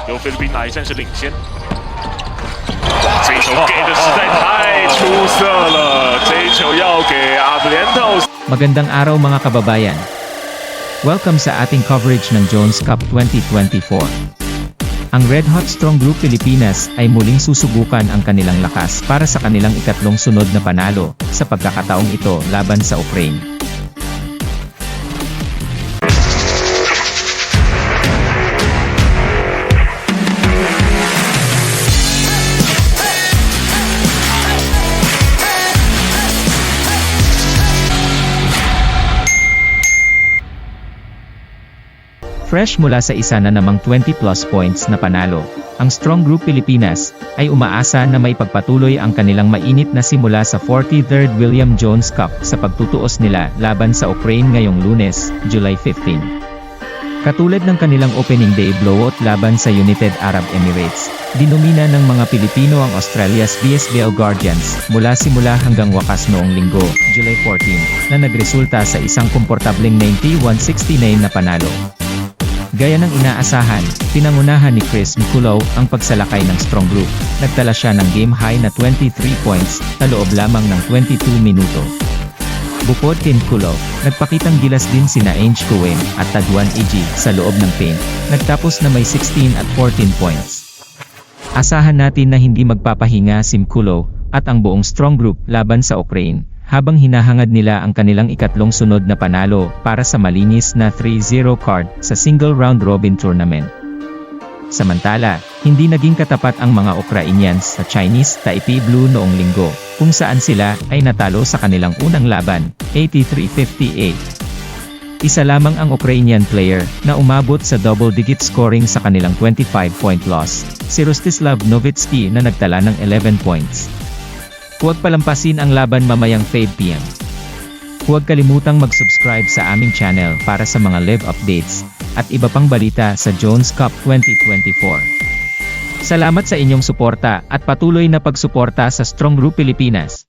由菲律宾拿一战是领先。这一球给的实在太出色了，这一球要给 Abrientos。 Magandang araw mga kababayan. Welcome sa ating coverage ng Jones Cup 2024. Ang Red Hot Strong Group Pilipinas ay muling susubukan ang kanilang lakas para sa kanilang ikatlong sunod na panalo sa pagkakataong ito laban sa Ukraine. Fresh mula sa isa na namang 20+ points na panalo, ang Strong Group Pilipinas ay umaasa na may pagpatuloy ang kanilang mainit na simula sa 43rd William Jones Cup sa pagtutuos nila laban sa Ukraine ngayong Lunes, July 15. Katulad ng kanilang opening day blowout laban sa United Arab Emirates, dinumina ng mga Pilipino ang Australia's BSBL Guardians mula simula hanggang wakas noong Linggo, July 14, na nagresulta sa isang komportableng 91-69 na panalo. Gaya ng inaasahan, pinangunahan ni Chris Mkulov ang pagsalakay ng Strong Group. Nagtala siya ng game high na 23 points, sa loob lamang ng 22 minuto. Bukod kay Mkulov, nagpakitang gilas din sina Ange Cohen at Taduan Ig sa loob ng paint, nagtapos na may 16 at 14 points. Asahan natin na hindi magpapahinga si Mkulov at ang buong Strong Group laban sa Ukraine, habang hinahangad nila ang kanilang ikatlong sunod na panalo para sa malinis na 3-0 card sa single round robin tournament. Samantala, hindi naging katapat ang mga Ukrainians sa Chinese Taipei Blue noong Linggo, kung saan sila ay natalo sa kanilang unang laban, 83-58. Isa lamang ang Ukrainian player na umabot sa double-digit scoring sa kanilang 25-point loss, si Rostislav Novitsky na nagtala ng 11 points. Huwag palampasin ang laban mamayang 5 PM. Huwag kalimutang mag-subscribe sa aming channel para sa mga live updates at iba pang balita sa Jones Cup 2024. Salamat sa inyong suporta at patuloy na pagsuporta sa Strong Group Pilipinas.